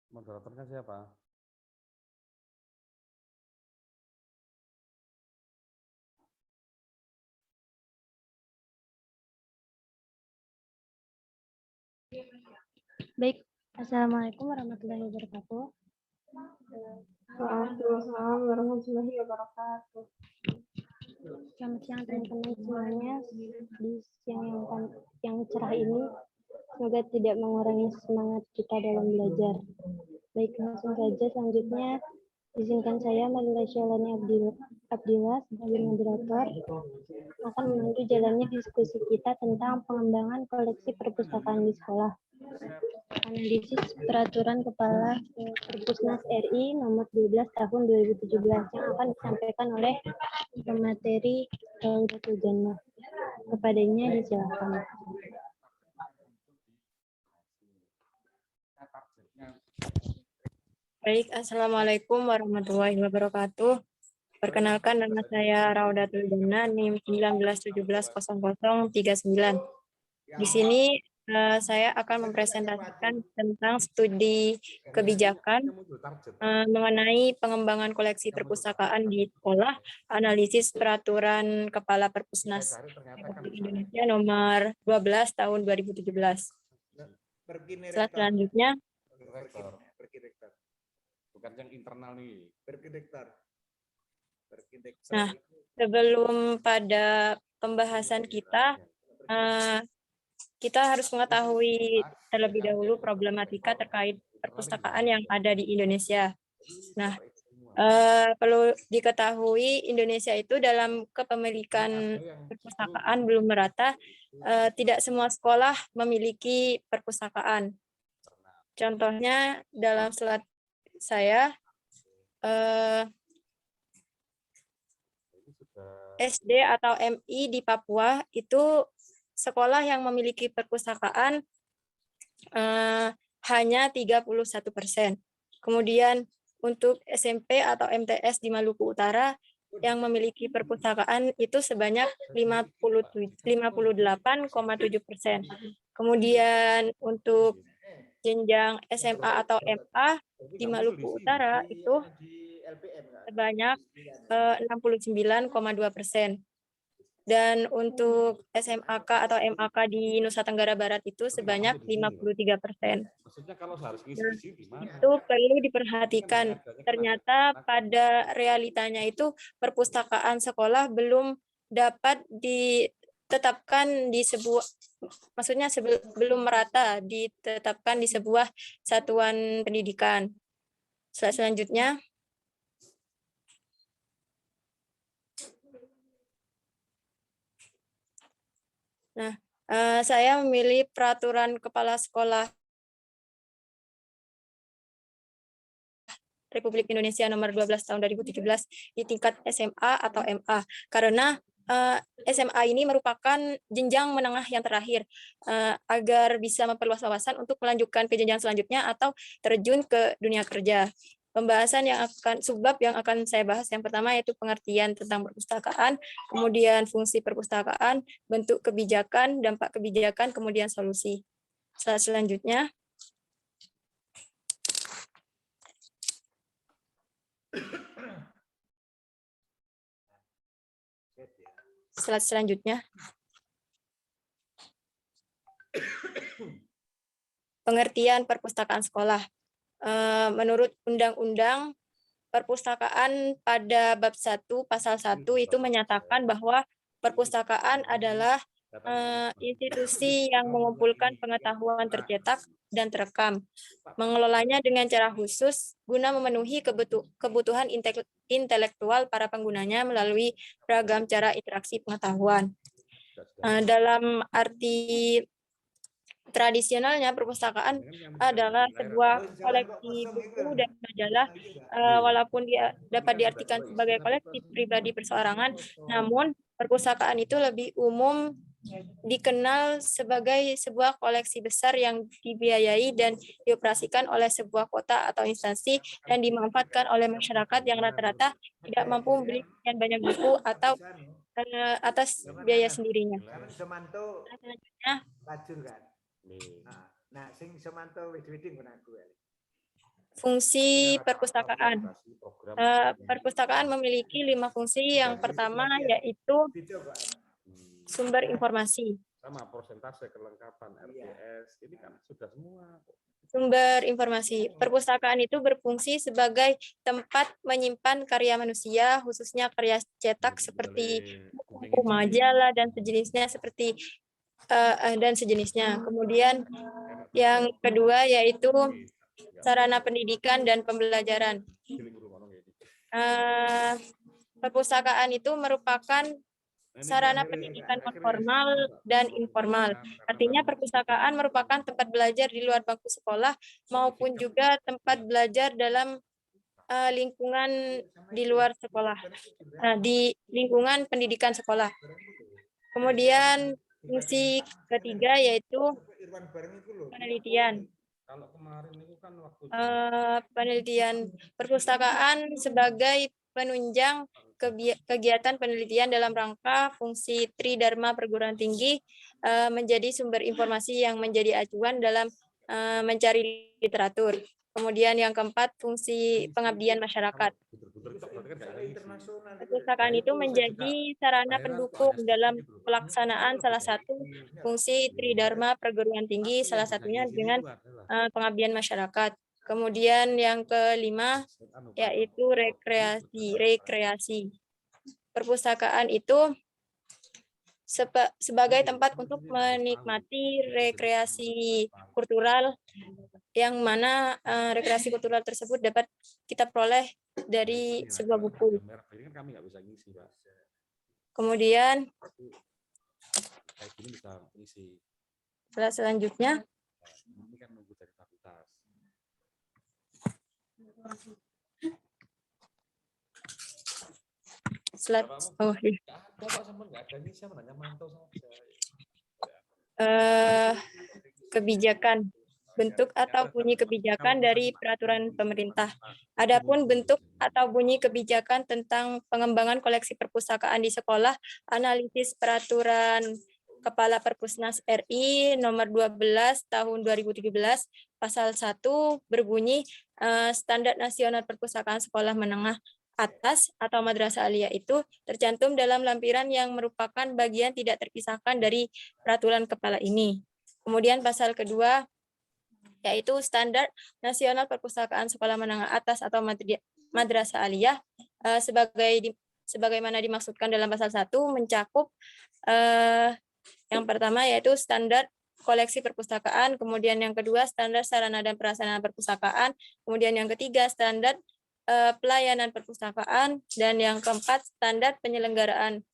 Moderatornya siapa? Baik, Assalamualaikum warahmatullahi wabarakatuh. Waalaikumsalam warahmatullahi wabarakatuh. Selamat siang teman-teman semuanya. Di siang yang cerah ini, semoga tidak mengurangi semangat kita dalam belajar. Baik, langsung saja selanjutnya. Izinkan saya Malila Syalani Abdillah sebagai moderator akan memandu jalannya diskusi kita tentang pengembangan koleksi perpustakaan di sekolah. Analisis Peraturan Kepala Perpusnas RI nomor 12 tahun 2017 yang akan disampaikan oleh pemateri Raudatul Jannah. Kepadanya disilakan. Baik, Assalamualaikum warahmatullahi wabarakatuh. Perkenalkan, nama saya Raudatul Jannah, NIM 19170039. Di sini saya akan mempresentasikan tentang studi kebijakan mengenai pengembangan koleksi perpustakaan di sekolah, analisis peraturan Kepala Perpusnas Republik Indonesia nomor 12 tahun 2017. Selanjutnya, Bukan yang internal nih. nah, sebelum pada pembahasan kita harus mengetahui terlebih dahulu problematika terkait perpustakaan yang ada di Indonesia. Nah, perlu diketahui Indonesia itu dalam kepemilikan perpustakaan belum merata. Tidak semua sekolah memiliki perpustakaan. Contohnya dalam slide saya, SD atau MI di Papua itu sekolah yang memiliki perpustakaan hanya 31%. Kemudian untuk SMP atau MTS di Maluku Utara yang memiliki perpustakaan itu sebanyak 58,7%. Kemudian untuk jenjang SMA atau MA di Maluku Utara itu sebanyak 69,2%. Dan untuk SMAK atau MAK di Nusa Tenggara Barat itu sebanyak 53%. Nah, itu perlu diperhatikan. Ternyata pada realitanya itu perpustakaan sekolah belum dapat ditetapkan di sebuah, maksudnya belum merata ditetapkan di sebuah satuan pendidikan. Selanjutnya, nah, saya memilih peraturan kepala sekolah Republik Indonesia nomor 12 tahun 2017 di tingkat SMA atau MA karena SMA ini merupakan jenjang menengah yang terakhir agar bisa memperluas wawasan untuk melanjutkan ke jenjang selanjutnya atau terjun ke dunia kerja. Pembahasan subbab yang akan saya bahas yang pertama yaitu pengertian tentang perpustakaan, kemudian fungsi perpustakaan, bentuk kebijakan, dampak kebijakan, kemudian solusi. Selanjutnya, slide selanjutnya. Pengertian perpustakaan sekolah. Menurut Undang-Undang Perpustakaan pada bab 1 pasal 1 itu menyatakan bahwa perpustakaan adalah institusi yang mengumpulkan pengetahuan tercetak dan terekam, mengelolanya dengan cara khusus guna memenuhi kebutuhan intelektual para penggunanya melalui beragam cara interaksi pengetahuan. Dalam arti tradisionalnya perpustakaan adalah sebuah koleksi buku dan majalah, walaupun dia dapat diartikan sebagai koleksi pribadi perseorangan, namun perpustakaan itu lebih umum dikenal sebagai sebuah koleksi besar yang dibiayai dan dioperasikan oleh sebuah kota atau instansi dan dimanfaatkan oleh masyarakat yang rata-rata tidak mampu membeli sekian banyak buku atau atas biaya sendirinya. Selanjutnya, Nah, sing semanto wis-widing pun aku. Fungsi perpustakaan. Perpustakaan memiliki 5 fungsi. Yang pertama yaitu sumber informasi. Sama persentase kelengkapan RPS ini kan sudah semua. Sumber informasi. Perpustakaan itu berfungsi sebagai tempat menyimpan karya manusia, khususnya karya cetak seperti buku, majalah dan sejenisnya Kemudian yang kedua yaitu sarana pendidikan dan pembelajaran. Perpustakaan itu merupakan sarana pendidikan formal dan informal. Artinya perpustakaan merupakan tempat belajar di luar bangku sekolah maupun juga tempat belajar dalam lingkungan di luar sekolah, di lingkungan pendidikan sekolah. Kemudian fungsi ketiga yaitu penelitian. Penelitian perpustakaan sebagai penunjang kegiatan penelitian dalam rangka fungsi Tridharma perguruan tinggi menjadi sumber informasi yang menjadi acuan dalam mencari literatur. Kemudian yang keempat, fungsi pengabdian masyarakat. Perpustakaan itu menjadi sarana pendukung dalam pelaksanaan salah satu fungsi Tridharma perguruan tinggi, salah satunya dengan pengabdian masyarakat. Kemudian yang kelima yaitu rekreasi. Perpustakaan itu sebagai tempat untuk menikmati rekreasi kultural, yang mana rekreasi kultural tersebut dapat kita peroleh dari sebuah buku. Kemudian selanjutnya kebijakan, bentuk atau bunyi kebijakan dari peraturan pemerintah. Adapun bentuk atau bunyi kebijakan tentang pengembangan koleksi perpustakaan di sekolah, analisis peraturan Kepala Perpusnas RI nomor 12 tahun 2017 pasal 1 berbunyi standar nasional perpustakaan sekolah menengah atas atau madrasah aliyah itu tercantum dalam lampiran yang merupakan bagian tidak terpisahkan dari peraturan kepala ini. Kemudian pasal kedua yaitu standar nasional perpustakaan sekolah menengah atas atau madrasah aliyah sebagaimana dimaksudkan dalam pasal 1 mencakup yang pertama yaitu standar koleksi perpustakaan, kemudian yang kedua standar sarana dan prasarana perpustakaan, kemudian yang ketiga standar pelayanan perpustakaan, dan yang keempat standar penyelenggaraan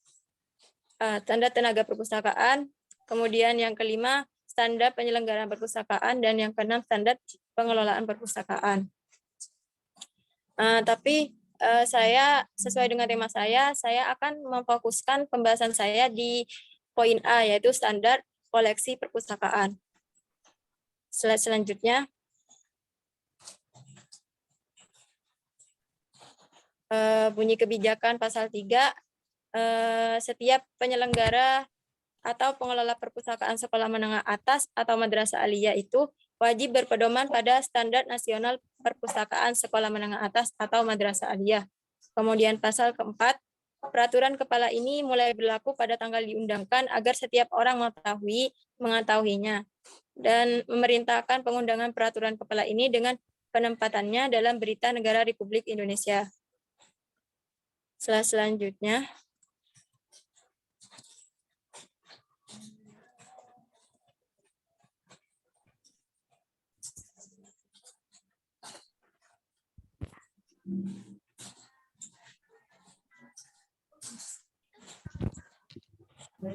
standar tenaga perpustakaan, kemudian yang kelima standar penyelenggaraan perpustakaan, dan yang keenam standar pengelolaan perpustakaan. Saya sesuai dengan tema saya akan memfokuskan pembahasan saya di poin A, yaitu standar koleksi perpustakaan. Slide selanjutnya. Bunyi kebijakan pasal 3, setiap penyelenggara atau pengelola perpustakaan sekolah menengah atas atau madrasah aliyah itu wajib berpedoman pada standar nasional perpustakaan sekolah menengah atas atau madrasah aliyah. Kemudian pasal keempat, peraturan kepala ini mulai berlaku pada tanggal diundangkan agar setiap orang mengetahuinya dan memerintahkan pengundangan peraturan kepala ini dengan penempatannya dalam Berita Negara Republik Indonesia. Selanjutnya.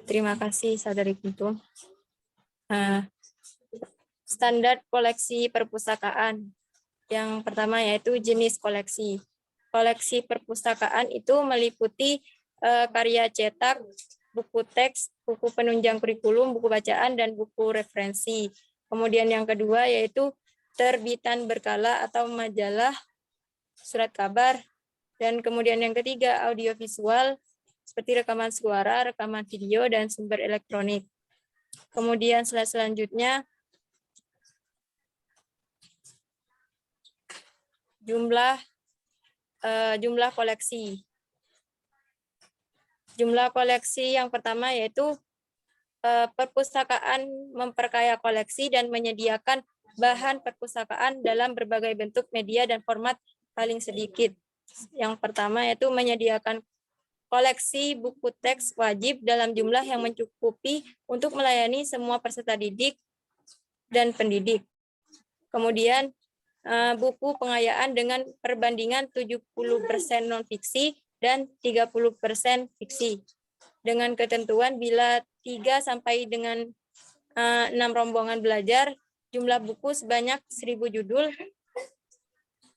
Terima kasih, Saudari Guntur. Standar koleksi perpustakaan. Yang pertama yaitu jenis koleksi. Koleksi perpustakaan itu meliputi karya cetak, buku teks, buku penunjang kurikulum, buku bacaan, dan buku referensi. Kemudian yang kedua yaitu terbitan berkala atau majalah, surat kabar, dan kemudian yang ketiga audiovisual seperti rekaman suara, rekaman video, dan sumber elektronik. Kemudian selanjutnya jumlah koleksi. Jumlah koleksi yang pertama yaitu perpustakaan memperkaya koleksi dan menyediakan bahan perpustakaan dalam berbagai bentuk, media, dan format paling sedikit. Yang pertama yaitu menyediakan koleksi buku teks wajib dalam jumlah yang mencukupi untuk melayani semua peserta didik dan pendidik. Kemudian buku pengayaan dengan perbandingan 70% non-fiksi dan 30% fiksi. Dengan ketentuan bila 3 sampai dengan 6 rombongan belajar, jumlah buku sebanyak 1000 judul.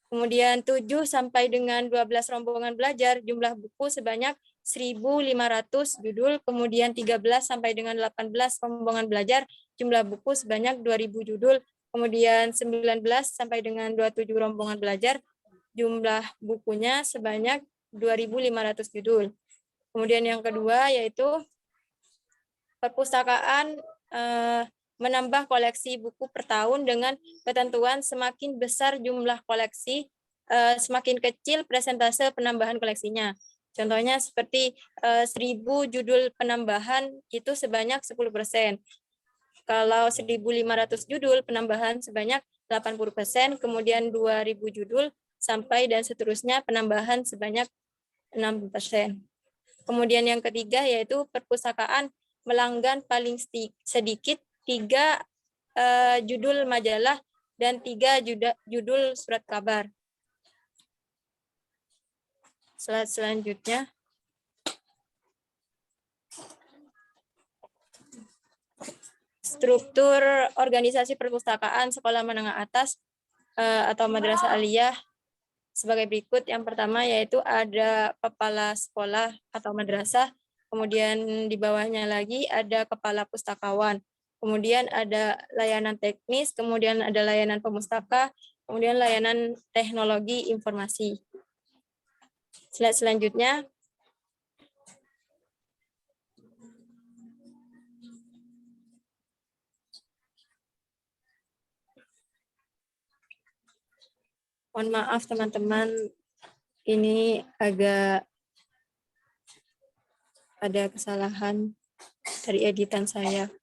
Kemudian 7 sampai dengan 12 rombongan belajar, jumlah buku sebanyak 1500 judul. Kemudian 13 sampai dengan 18 rombongan belajar, jumlah buku sebanyak 2000 judul. Kemudian 19 sampai dengan 27 rombongan belajar, jumlah bukunya sebanyak 2500 judul. Kemudian yang kedua yaitu perpustakaan menambah koleksi buku per tahun dengan ketentuan semakin besar jumlah koleksi, semakin kecil persentase penambahan koleksinya. Contohnya seperti 1000 judul penambahan itu sebanyak 10%. Kalau 1500 judul penambahan sebanyak 80%, kemudian 2000 judul sampai dan seterusnya penambahan sebanyak 6%. Kemudian yang ketiga yaitu perpustakaan melanggan paling sedikit 3 judul majalah dan 3 judul surat kabar. Slide selanjutnya. Struktur organisasi perpustakaan sekolah menengah atas atau madrasah aliyah sebagai berikut. Yang pertama yaitu ada kepala sekolah atau madrasah, kemudian di bawahnya lagi ada kepala pustakawan, kemudian ada layanan teknis, kemudian ada layanan pemustaka, kemudian layanan teknologi informasi. Slide selanjutnya. Mohon maaf teman-teman, ini agak ada kesalahan dari editan saya.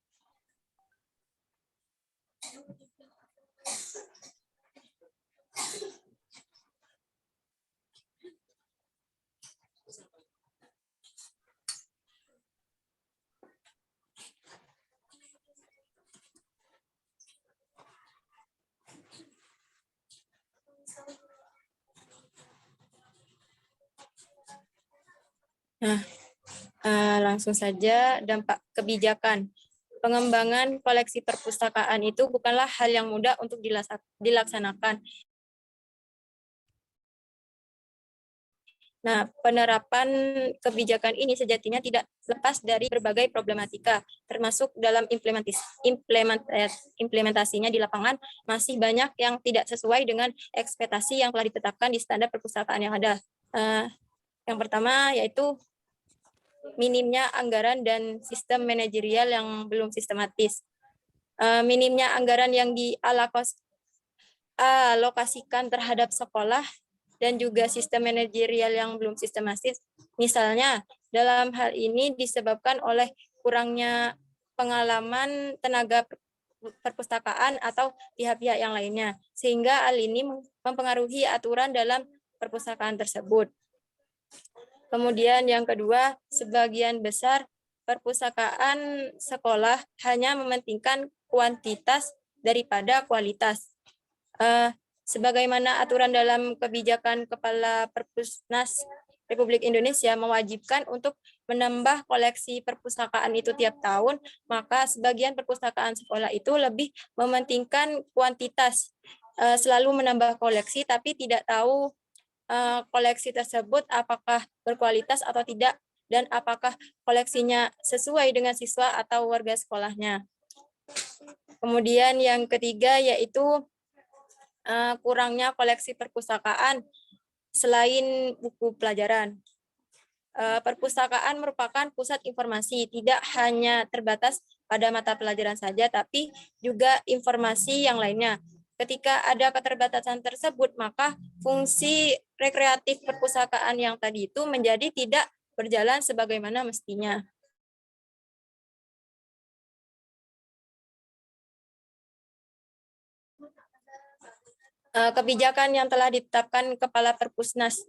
Nah, langsung saja dampak kebijakan. Pengembangan koleksi perpustakaan itu bukanlah hal yang mudah untuk dilaksanakan. Nah, penerapan kebijakan ini sejatinya tidak lepas dari berbagai problematika, termasuk dalam implementasinya di lapangan masih banyak yang tidak sesuai dengan ekspektasi yang telah ditetapkan di standar perpustakaan yang ada. Yang pertama yaitu minimnya anggaran dan sistem manajerial yang belum sistematis. Minimnya anggaran yang dialokasikan terhadap sekolah dan juga sistem manajerial yang belum sistematis. Misalnya, dalam hal ini disebabkan oleh kurangnya pengalaman tenaga perpustakaan atau pihak-pihak yang lainnya, sehingga hal ini mempengaruhi aturan dalam perpustakaan tersebut. Kemudian yang kedua, sebagian besar perpustakaan sekolah hanya mementingkan kuantitas daripada kualitas. Sebagaimana aturan dalam kebijakan Kepala Perpusnas Republik Indonesia mewajibkan untuk menambah koleksi perpustakaan itu tiap tahun, maka sebagian perpustakaan sekolah itu lebih mementingkan kuantitas, selalu menambah koleksi tapi tidak tahu koleksi tersebut apakah berkualitas atau tidak, dan apakah koleksinya sesuai dengan siswa atau warga sekolahnya. Kemudian yang ketiga yaitu kurangnya koleksi perpustakaan selain buku pelajaran. Perpustakaan merupakan pusat informasi, tidak hanya terbatas pada mata pelajaran saja, tapi juga informasi yang lainnya. ketika ada keterbatasan tersebut, maka fungsi rekreatif perpustakaan yang tadi itu menjadi tidak berjalan sebagaimana mestinya. Kebijakan yang telah ditetapkan Kepala Perpusnas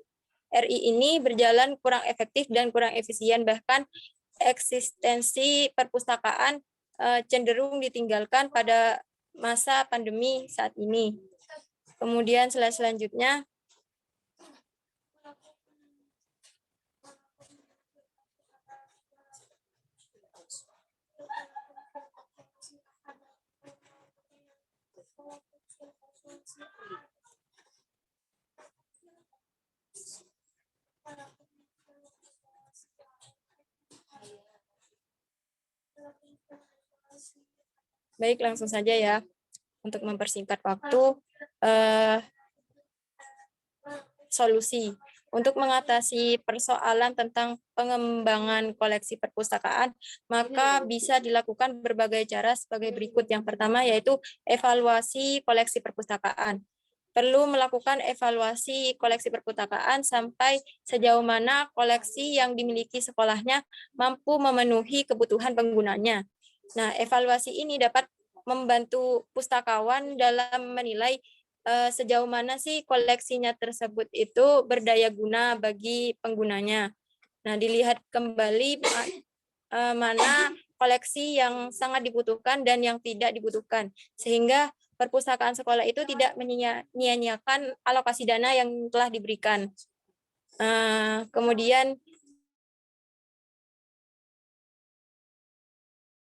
RI ini berjalan kurang efektif dan kurang efisien, bahkan eksistensi perpustakaan cenderung ditinggalkan pada masa pandemi saat ini. Kemudian slide selanjutnya. Baik, langsung saja ya. Untuk mempersingkat waktu, solusi. Untuk mengatasi persoalan tentang pengembangan koleksi perpustakaan, maka bisa dilakukan berbagai cara sebagai berikut. Yang pertama yaitu evaluasi koleksi perpustakaan. Perlu melakukan evaluasi koleksi perpustakaan sampai sejauh mana koleksi yang dimiliki sekolahnya mampu memenuhi kebutuhan penggunanya. Nah, evaluasi ini dapat membantu pustakawan dalam menilai sejauh mana sih koleksinya tersebut itu berdaya guna bagi penggunanya. Nah, dilihat kembali mana koleksi yang sangat dibutuhkan dan yang tidak dibutuhkan, sehingga perpustakaan sekolah itu tidak menyia-nyiakan alokasi dana yang telah diberikan. Kemudian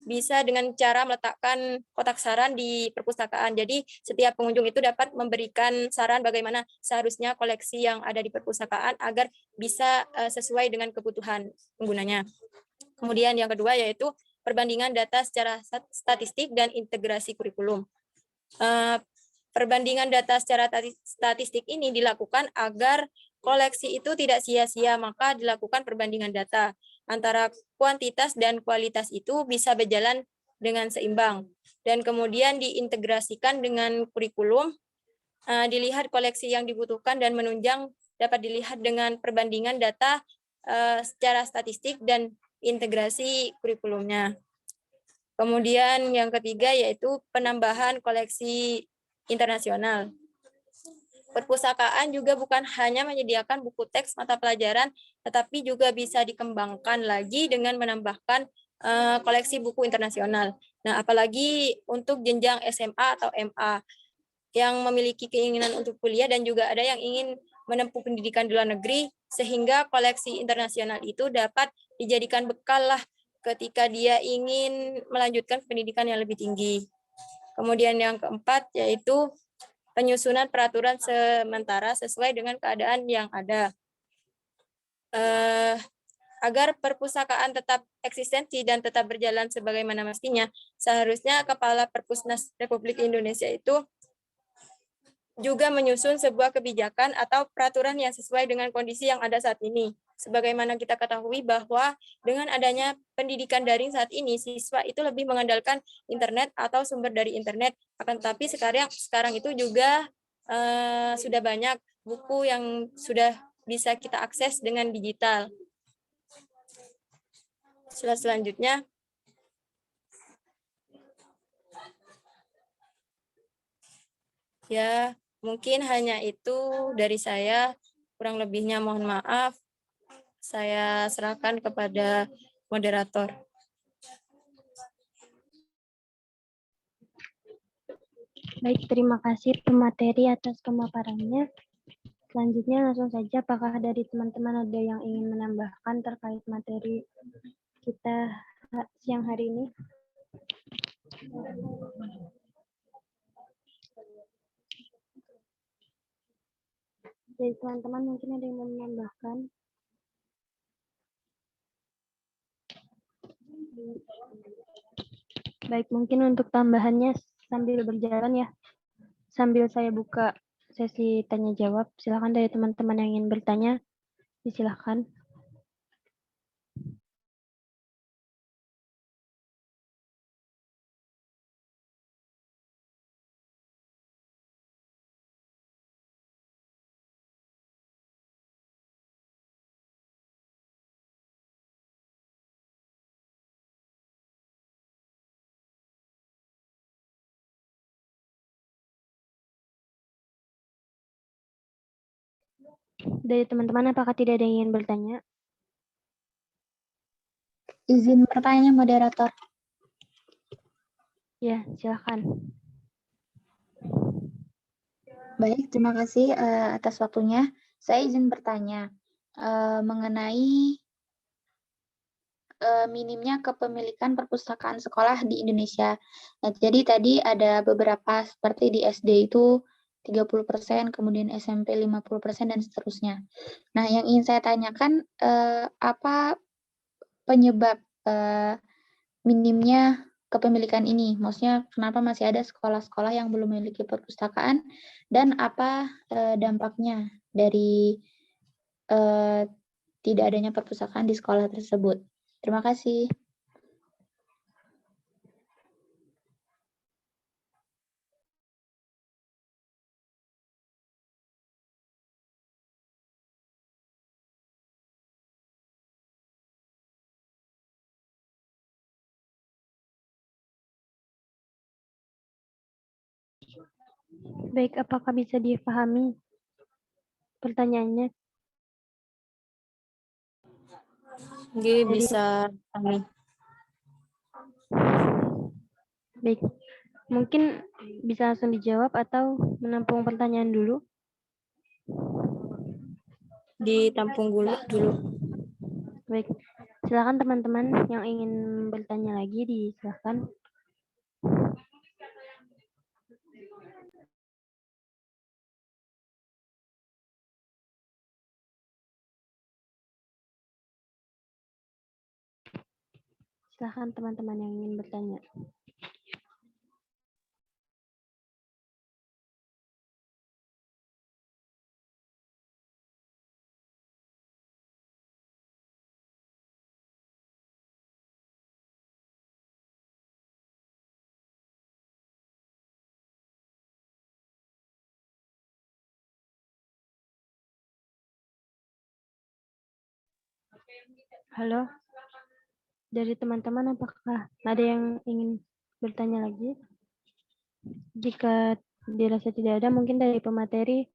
bisa dengan cara meletakkan kotak saran di perpustakaan. Jadi setiap pengunjung itu dapat memberikan saran bagaimana seharusnya koleksi yang ada di perpustakaan agar bisa sesuai dengan kebutuhan penggunanya. Kemudian yang kedua yaitu perbandingan data secara statistik dan integrasi kurikulum. Perbandingan data secara statistik ini dilakukan agar koleksi itu tidak sia-sia, maka dilakukan perbandingan data antara kuantitas dan kualitas itu bisa berjalan dengan seimbang. Dan kemudian diintegrasikan dengan kurikulum, dilihat koleksi yang dibutuhkan dan menunjang dapat dilihat dengan perbandingan data secara statistik dan integrasi kurikulumnya. Kemudian yang ketiga yaitu penambahan koleksi internasional. Perpustakaan juga bukan hanya menyediakan buku teks mata pelajaran, tetapi juga bisa dikembangkan lagi dengan menambahkan koleksi buku internasional. Nah, apalagi untuk jenjang SMA atau MA yang memiliki keinginan untuk kuliah dan juga ada yang ingin menempuh pendidikan di luar negeri, sehingga koleksi internasional itu dapat dijadikan bekal lah ketika dia ingin melanjutkan pendidikan yang lebih tinggi. Kemudian yang keempat yaitu penyusunan peraturan sementara sesuai dengan keadaan yang ada. Agar perpustakaan tetap eksistensi dan tetap berjalan sebagaimana mestinya, seharusnya Kepala Perpusnas Republik Indonesia itu juga menyusun sebuah kebijakan atau peraturan yang sesuai dengan kondisi yang ada saat ini. Sebagaimana kita ketahui bahwa dengan adanya pendidikan daring saat ini, siswa itu lebih mengandalkan internet atau sumber dari internet. Akan tetapi sekarang itu juga sudah banyak buku yang sudah bisa kita akses dengan digital. Selanjutnya. Ya, mungkin hanya itu dari saya. Kurang lebihnya mohon maaf. Saya serahkan kepada moderator. Baik, terima kasih pemateri atas pemaparannya. Selanjutnya langsung saja, apakah dari teman-teman ada yang ingin menambahkan terkait materi kita siang hari ini? Dari teman-teman mungkin ada yang mau menambahkan? Baik, mungkin untuk tambahannya sambil berjalan ya, sambil saya buka sesi tanya jawab, silakan dari teman-teman yang ingin bertanya, silakan. Dari teman-teman, apakah tidak ada yang ingin bertanya? Izin bertanya, moderator. Ya, silakan. Baik, terima kasih atas waktunya. Saya izin bertanya mengenai minimnya kepemilikan perpustakaan sekolah di Indonesia. Nah, jadi tadi ada beberapa seperti di SD itu 30%, kemudian SMP 50% dan seterusnya. Nah, yang ingin saya tanyakan apa penyebab minimnya kepemilikan ini? Maksudnya kenapa masih ada sekolah-sekolah yang belum memiliki perpustakaan dan apa dampaknya dari tidak adanya perpustakaan di sekolah tersebut? Terima kasih. Baik, apakah bisa dipahami pertanyaannya? Bisa kami. Baik, mungkin bisa langsung dijawab atau menampung pertanyaan dulu. Ditampung dulu. Baik, silakan teman-teman yang ingin bertanya lagi, disilakan. Silakan teman-teman yang ingin bertanya. Halo, dari teman-teman apakah ada yang ingin bertanya lagi? Jika dirasa tidak ada, mungkin dari pemateri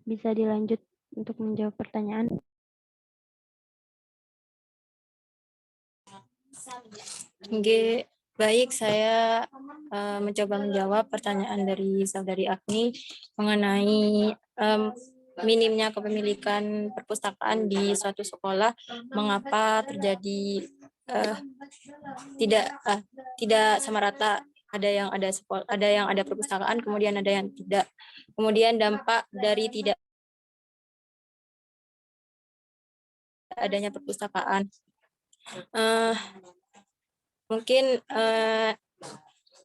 bisa dilanjut untuk menjawab pertanyaan. Baik, saya mencoba menjawab pertanyaan dari Saudari Agni mengenai minimnya kepemilikan perpustakaan di suatu sekolah, mengapa terjadi tidak sama rata, ada yang ada perpustakaan, kemudian ada yang tidak. Kemudian dampak dari tidak adanya perpustakaan. Mungkin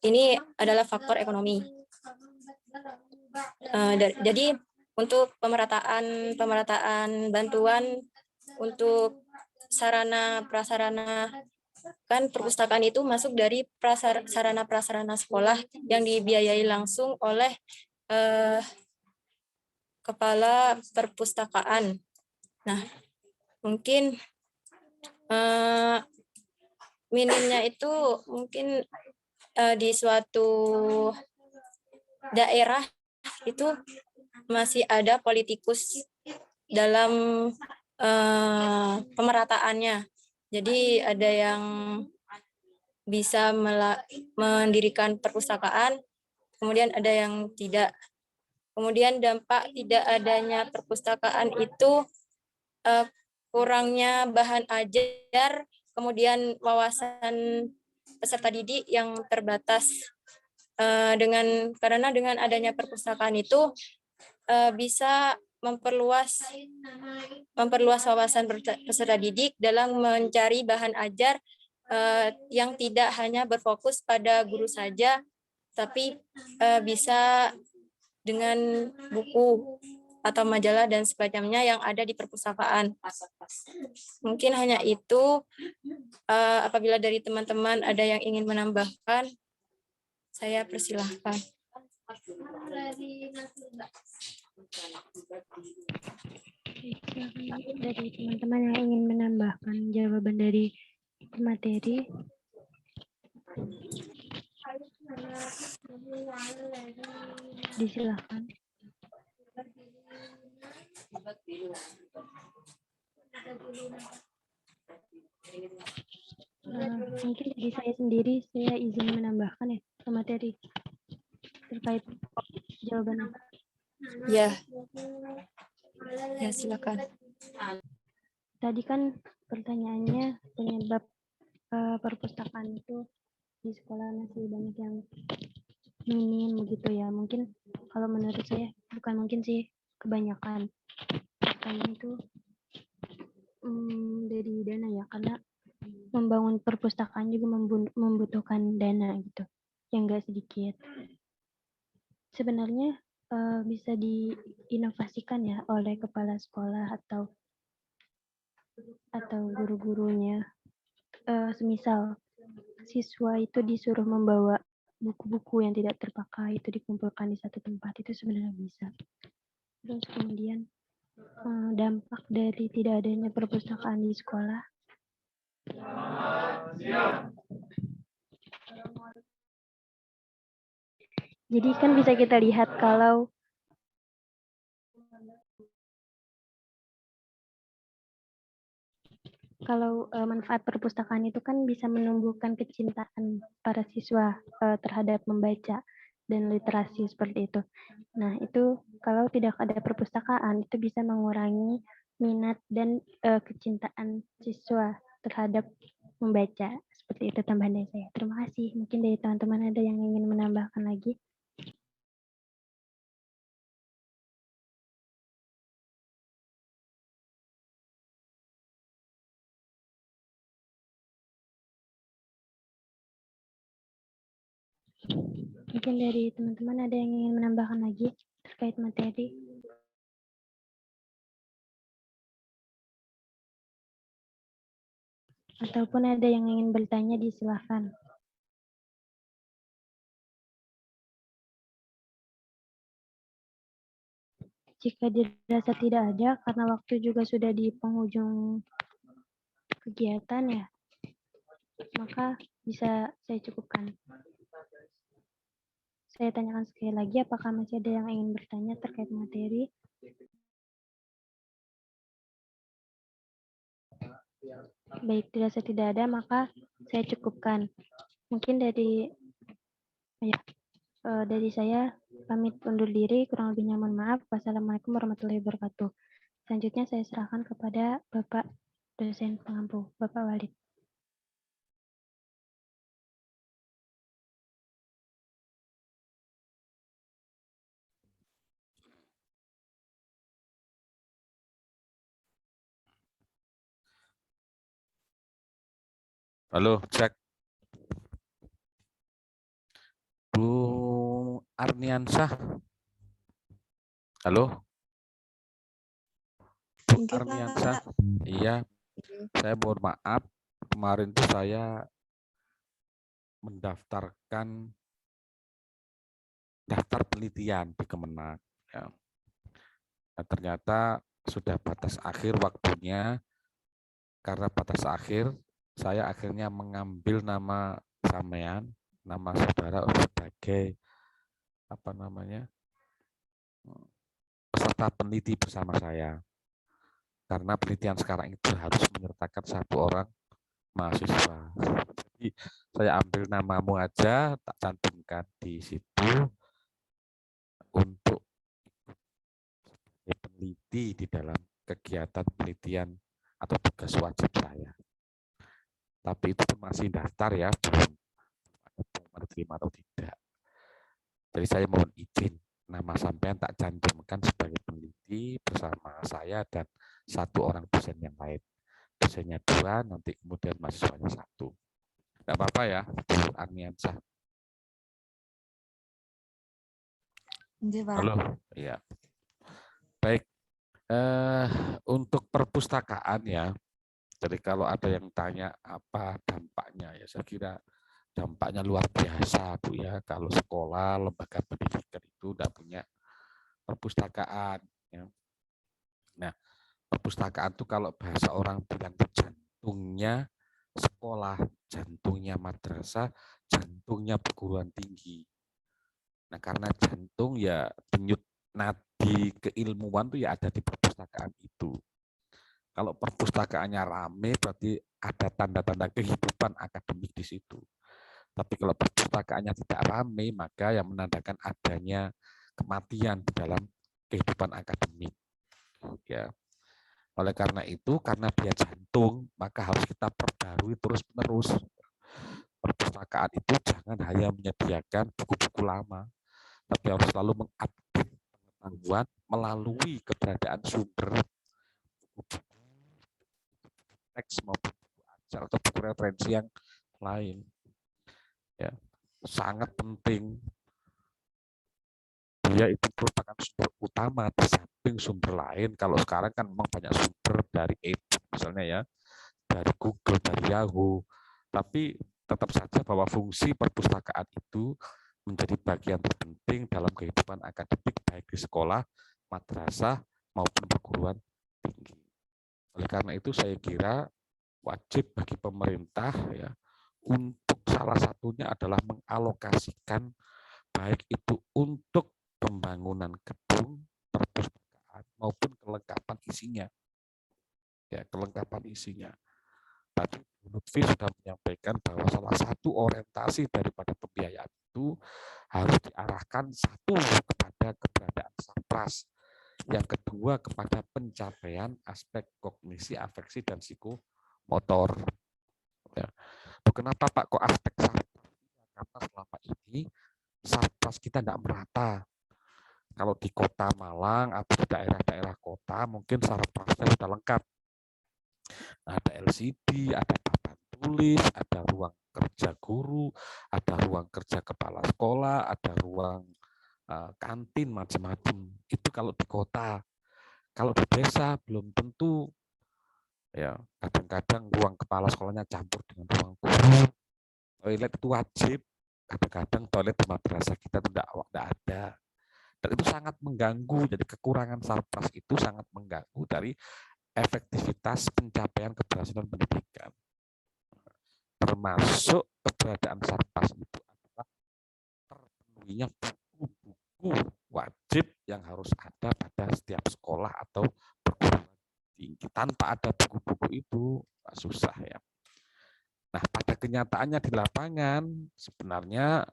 ini adalah faktor ekonomi. Jadi untuk pemerataan bantuan untuk sarana prasarana, kan perpustakaan itu masuk dari sarana prasarana sekolah yang dibiayai langsung oleh kepala perpustakaan. Nah, mungkin minimnya itu mungkin di suatu daerah itu masih ada politikus dalam pemerataannya. Jadi ada yang bisa mendirikan perpustakaan, kemudian ada yang tidak. Kemudian dampak tidak adanya perpustakaan itu kurangnya bahan ajar, kemudian wawasan peserta didik yang terbatas. Karena dengan adanya perpustakaan itu bisa memperluas wawasan peserta didik dalam mencari bahan ajar yang tidak hanya berfokus pada guru saja, tapi bisa dengan buku atau majalah dan sebagainya yang ada di perpustakaan. Mungkin hanya itu. Apabila dari teman-teman ada yang ingin menambahkan, saya persilahkan. Dari teman-teman yang ingin menambahkan jawaban dari materi, disilahkan. Mungkin dari saya sendiri, saya izin menambahkan ya ke materi terkait jawabannya. Ya, ya silakan. Tadi kan pertanyaannya penyebab perpustakaan itu di sekolah masih banyak yang minim begitu ya. Mungkin kalau menurut saya, bukan mungkin sih, kebanyakan faktanya itu dari dana ya, karena membangun perpustakaan juga membutuhkan dana gitu, yang enggak sedikit. Sebenarnya bisa diinovasikan ya oleh kepala sekolah atau guru-gurunya. Semisal siswa itu disuruh membawa buku-buku yang tidak terpakai itu dikumpulkan di satu tempat, itu sebenarnya bisa. Terus kemudian dampak dari tidak adanya perpustakaan di sekolah. Jadi kan bisa kita lihat kalau manfaat perpustakaan itu kan bisa menumbuhkan kecintaan para siswa terhadap membaca dan literasi seperti itu. Nah, itu kalau tidak ada perpustakaan itu bisa mengurangi minat dan kecintaan siswa terhadap membaca. Seperti itu tambahan dari saya. Terima kasih. Mungkin dari teman-teman ada yang ingin menambahkan lagi. Mungkin dari teman-teman ada yang ingin menambahkan lagi terkait materi. Ataupun ada yang ingin bertanya, disilahkan. Jika dirasa tidak ada, karena waktu juga sudah di penghujung kegiatan ya, maka bisa saya cukupkan. Saya tanyakan sekali lagi, apakah masih ada yang ingin bertanya terkait materi? Baik, dirasa tidak ada, maka saya cukupkan. Mungkin dari saya pamit undur diri, kurang lebihnya mohon maaf. Wassalamualaikum warahmatullahi wabarakatuh. Selanjutnya saya serahkan kepada Bapak dosen pengampu, Bapak Walid. Halo, cek. Bu Arniansah. Halo. Bu Arniansah. Iya, saya mohon maaf. Kemarin tuh saya mendaftarkan daftar penelitian di Kemenak. Ya. Nah, ternyata sudah batas akhir waktunya. Karena batas akhir, saya akhirnya mengambil nama sampean, nama saudara sebagai peserta peneliti bersama saya. Karena penelitian sekarang itu harus menyertakan satu orang mahasiswa. Jadi saya ambil namamu aja, tak cantumkan di situ untuk peneliti di dalam kegiatan penelitian atau tugas wajib saya. Tapi itu masih daftar ya, belum menerima atau tidak. Jadi saya mohon izin, nama sampean tak cantumkan sebagai peneliti bersama saya dan satu orang dosen yang lain. Dosennya 2, nanti kemudian mahasiswanya 1. Tidak apa-apa ya, Bu Arniansah. Halo, ya. Baik, untuk perpustakaan ya, jadi kalau ada yang tanya apa dampaknya, ya saya kira dampaknya luar biasa, Bu ya. Kalau sekolah, lembaga pendidikan itu tidak punya perpustakaan. Ya. Nah, perpustakaan itu kalau bahasa orang bilang jantungnya sekolah, jantungnya madrasah, jantungnya perguruan tinggi. Nah, karena jantung ya denyut di keilmuan tuh ya ada di perpustakaan itu. Kalau perpustakaannya rame berarti ada tanda-tanda kehidupan akademik di situ. Tapi kalau perpustakaannya tidak rame, maka yang menandakan adanya kematian di dalam kehidupan akademik. Ya. Oleh karena itu, karena dia jantung, maka harus kita perbarui terus-menerus. Perpustakaan itu jangan hanya menyediakan buku-buku lama, tapi harus selalu mengupdate pengetahuan melalui keberadaan sumber teks maupun buku ajar atau buku referensi yang lain. Ya, sangat penting. Dia itu merupakan sumber utama di samping sumber lain. Kalau sekarang kan memang banyak sumber dari e-book misalnya ya, dari Google, dari Yahoo. Tapi tetap saja bahwa fungsi perpustakaan itu menjadi bagian terpenting dalam kehidupan akademik baik di sekolah, madrasah maupun perguruan tinggi. Oleh karena itu saya kira wajib bagi pemerintah ya untuk salah satunya adalah mengalokasikan baik itu untuk pembangunan gedung perpustakaan maupun kelengkapan isinya. Ya, kelengkapan isinya. Tadi Bu Lutfi sudah menyampaikan bahwa salah satu orientasi daripada pembiayaan itu harus diarahkan satu kepada keberadaan sarpras, yang kedua kepada pencapaian aspek kognisi, afeksi, dan psikomotor. Ya. Kenapa Pak kok aspek sarpras? Karena selama ini sarpras kita tidak merata. Kalau di kota Malang atau di daerah-daerah kota mungkin sarprasnya sudah lengkap. Ada LCD, ada papan tulis, ada ruang kerja guru, ada ruang kerja kepala sekolah, ada ruang kantin, macam-macam. Itu kalau di kota. Kalau di desa belum tentu. Ya, kadang-kadang ruang kepala sekolahnya campur dengan ruang guru. Toilet itu wajib. Kadang-kadang toilet di madrasah kita tidak ada. Dan itu sangat mengganggu. Jadi kekurangan sarpras itu sangat mengganggu dari efektivitas pencapaian keberhasilan pendidikan. Termasuk keberadaan sarpras itu adalah terpenuhinya buku-buku wajib yang harus ada pada setiap sekolah atau perguruan tinggi. Tanpa ada buku-buku itu susah ya. Nah, pada kenyataannya di lapangan sebenarnya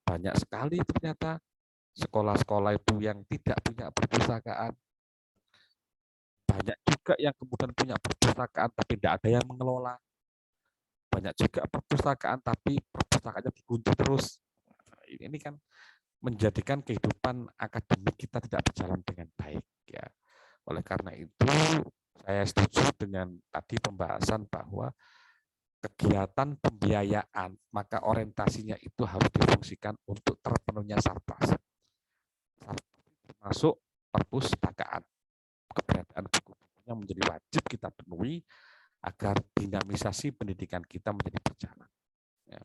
banyak sekali ternyata sekolah-sekolah itu yang tidak punya perpustakaan. Banyak juga yang kemudian punya perpustakaan tapi tidak ada yang mengelola. Banyak juga perpustakaan tapi perpustakaannya dikunci terus. Ini kan menjadikan kehidupan akademik kita tidak berjalan dengan baik ya. Oleh karena itu saya setuju dengan tadi pembahasan bahwa kegiatan pembiayaan maka orientasinya itu harus difungsikan untuk terpenuhnya sarpras. Termasuk perpustakaan. Keberadaan buku-bukunya menjadi wajib kita penuhi agar dinamisasi pendidikan kita menjadi berjalan. Ya.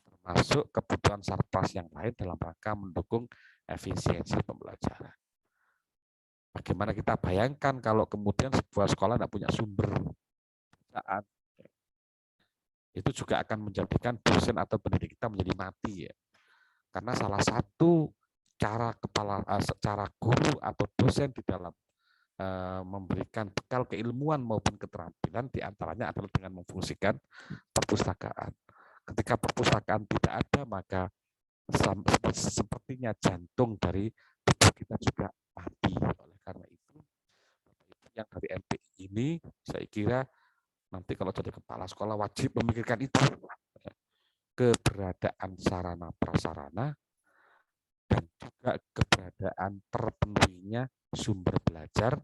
Termasuk kebutuhan sarpras yang lain dalam rangka mendukung efisiensi pembelajaran. Bagaimana kita bayangkan kalau kemudian sebuah sekolah tidak punya sumber bacaan, itu juga akan menjadikan dosen atau pendidik kita menjadi mati ya. Karena salah satu cara guru atau dosen di dalam memberikan bekal keilmuan maupun keterampilan diantaranya adalah dengan memfungsikan perpustakaan. Ketika perpustakaan tidak ada, maka sepertinya jantung dari tubuh kita juga mati. Oleh karena itu, yang dari MPI ini, saya kira nanti kalau jadi kepala sekolah wajib memikirkan itu. Keberadaan sarana prasarana dan juga keberadaan terpenuhinya sumber belajar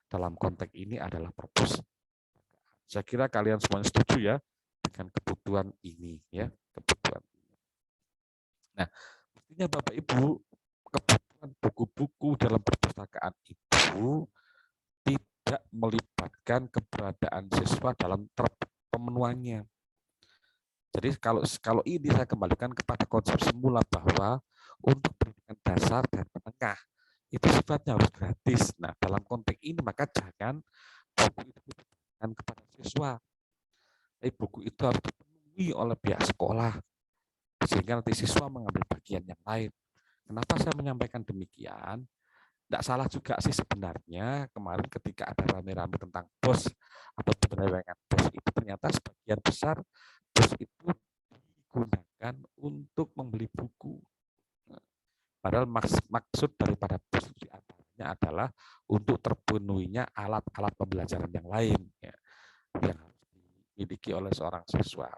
dalam konteks ini adalah perpustakaan. Saya kira kalian semuanya setuju ya dengan kebutuhan ini ya, kebutuhan ini. Nah, mestinya Bapak Ibu kebutuhan buku-buku dalam perpustakaan itu tidak melibatkan keberadaan siswa dalam pemenuhannya. Jadi kalau ini saya kembalikan kepada konsep semula bahwa untuk pendidikan dasar dan menengah itu sifatnya harus gratis. Nah, dalam konteks ini maka jangan buku itu diberikan kepada siswa. Buku itu harus dipenuhi oleh pihak sekolah sehingga nanti siswa mengambil bagian yang lain. Kenapa saya menyampaikan demikian? Tidak salah juga sih sebenarnya kemarin ketika ada rame-rame tentang BOS atau penyelewengan BOS itu ternyata sebagian besar BOS itu digunakan untuk membeli buku. Padahal maksud daripada BOS itu diantaranya adalah untuk terpenuhinya alat-alat pembelajaran yang lain ya, yang harus dimiliki oleh seorang siswa.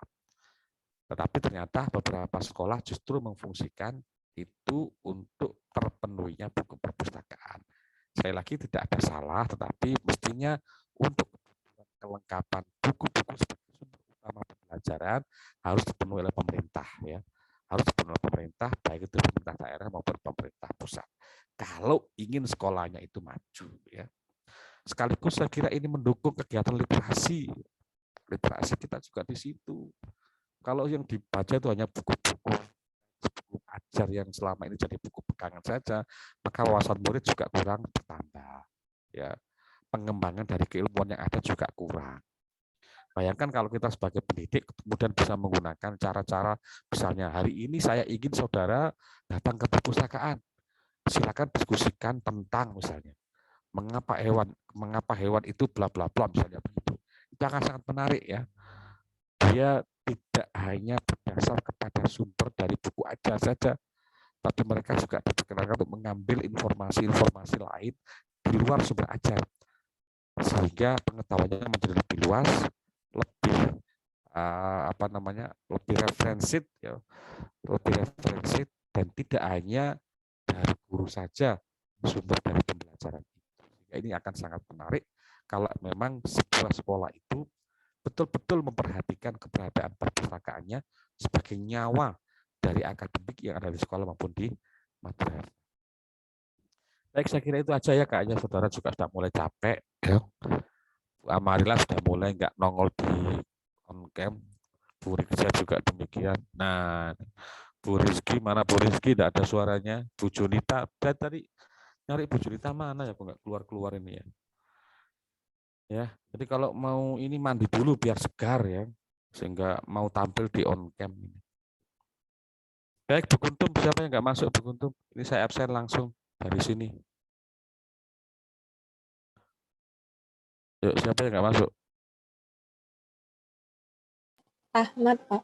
Tetapi ternyata beberapa sekolah justru memfungsikan itu untuk terpenuhinya buku perpustakaan. Sekali lagi tidak ada salah, tetapi mestinya untuk kelengkapan buku-buku sebagai sumber utama pembelajaran harus dipenuhi oleh pemerintah ya. Harus dipenuhi oleh pemerintah, baik itu pemerintah daerah maupun pemerintah pusat. Kalau ingin sekolahnya itu maju ya. Sekaligus saya kira ini mendukung kegiatan literasi. Literasi kita juga di situ. Kalau yang dibaca itu hanya buku-buku ajar yang selama ini jadi buku pegangan saja, maka wawasan murid juga kurang bertambah. Ya, pengembangan dari keilmuan yang ada juga kurang. Bayangkan kalau kita sebagai pendidik kemudian bisa menggunakan cara-cara, misalnya hari ini saya ingin saudara datang ke perpustakaan, silakan diskusikan tentang misalnya mengapa hewan itu bla bla bla misalnya begitu. Itu akan sangat menarik ya. Dia tidak hanya berdasar kepada sumber dari buku ajar saja, tapi mereka juga diperkenankan untuk mengambil informasi-informasi lain di luar sumber ajar, sehingga pengetahuannya menjadi lebih luas, lebih lebih referensi, ya, dan tidak hanya dari guru saja sumber dari pembelajaran itu. Ini akan sangat menarik kalau memang sebuah sekolah itu betul-betul memperhatikan keberadaan perpustakaannya sebagai nyawa dari akademik yang ada di sekolah maupun di madrasah. Baik, saya kira itu aja ya, kayaknya saudara juga sudah mulai capek. Ya. Amarila sudah mulai nggak nongol di on cam. Bu Rizky juga demikian. Nah, Bu Rizky, mana Bu Rizky? Tidak ada suaranya. Bu Junita, tadi nyari Bu Junita mana ya, kok nggak keluar-keluar ini ya. Ya, jadi kalau mau ini mandi dulu biar segar ya, sehingga mau tampil di on cam ini. Baik, Bu Kuntum, siapa yang nggak masuk Bu Kuntum? Ini saya absen langsung dari sini. Yuk, siapa yang nggak masuk? Ahmad, Pak.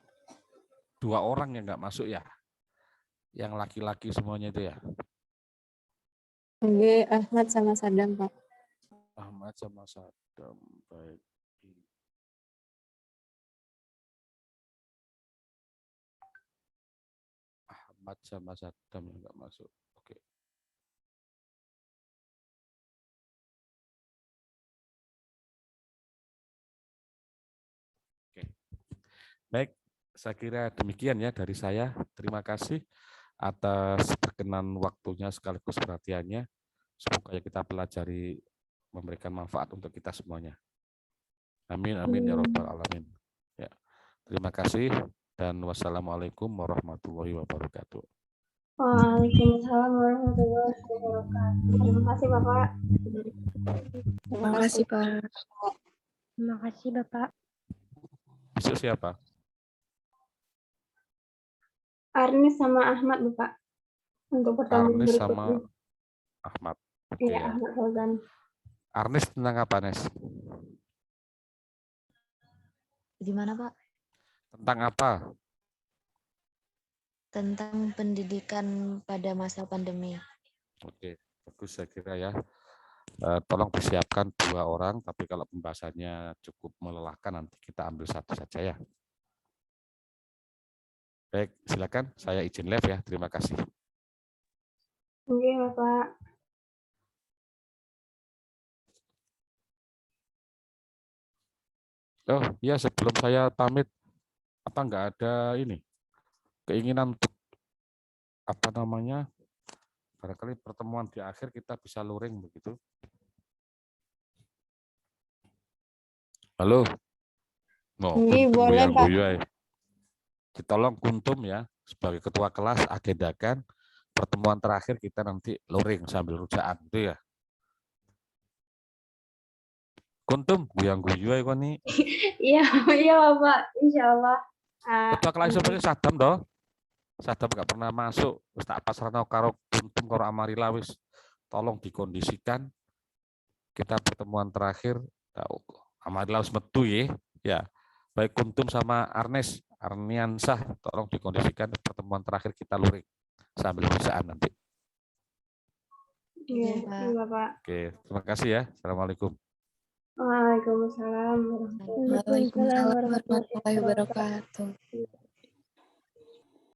2 orang yang nggak masuk ya, yang laki-laki semuanya itu ya. Oke, Ahmad sama Sadam, Pak. Ahmad sama Sadam, baik. Ahmad sama Sadam yang nggak masuk. Oke. Oke. Baik, saya kira demikian ya dari saya. Terima kasih atas perkenan waktunya sekaligus perhatiannya. Semoga kita pelajari memberikan manfaat untuk kita semuanya. Amin, amin ya rabbal alamin. Ya, terima kasih dan wassalamualaikum warahmatullahi wabarakatuh. Waalaikumsalam warahmatullahi wabarakatuh. Terima kasih Bapak. Terima kasih, Pak. Terima kasih Bapak. Besok siapa? Arnis sama Ahmad Bapak. Untuk pertemuan Arnis berikutnya. sama Ahmad. Oke, Iya, ya. Ahmad Fauzan. Arnis tentang apa, Nes? Gimana Pak? Tentang apa? Tentang pendidikan pada masa pandemi. Oke, bagus saya kira ya. Tolong persiapkan 2 orang, tapi kalau pembahasannya cukup melelahkan nanti kita ambil satu saja ya. Baik, silakan. Saya izin live ya. Terima kasih. Oke Bapak. Oh iya, sebelum saya pamit, apa enggak ada ini keinginan untuk apa namanya, barangkali pertemuan di akhir kita bisa luring begitu. Halo. No, Ini boleh, Pak. Tolong Kuntum ya, sebagai ketua kelas agendakan pertemuan terakhir kita nanti luring sambil rujaan gitu ya. Kuntum, guyang-guyu ya nih. Iya, iya Bapak. Insya Allah. Ketua kelas seperti Sadam doh. Sadam nggak pernah masuk. Wis tak pasrahno karo Kuntum karo Amarila wis tolong dikondisikan. Kita pertemuan terakhir, Amadilah harus metu ya. Baik Kuntum sama Arniansah, tolong dikondisikan pertemuan terakhir kita luring sambil bisaan nanti. Iya, Pak. iya Pak. Oke, terima kasih ya. Assalamualaikum. Waalaikumsalam. Waalaikumsalam warahmatullahi wabarakatuh.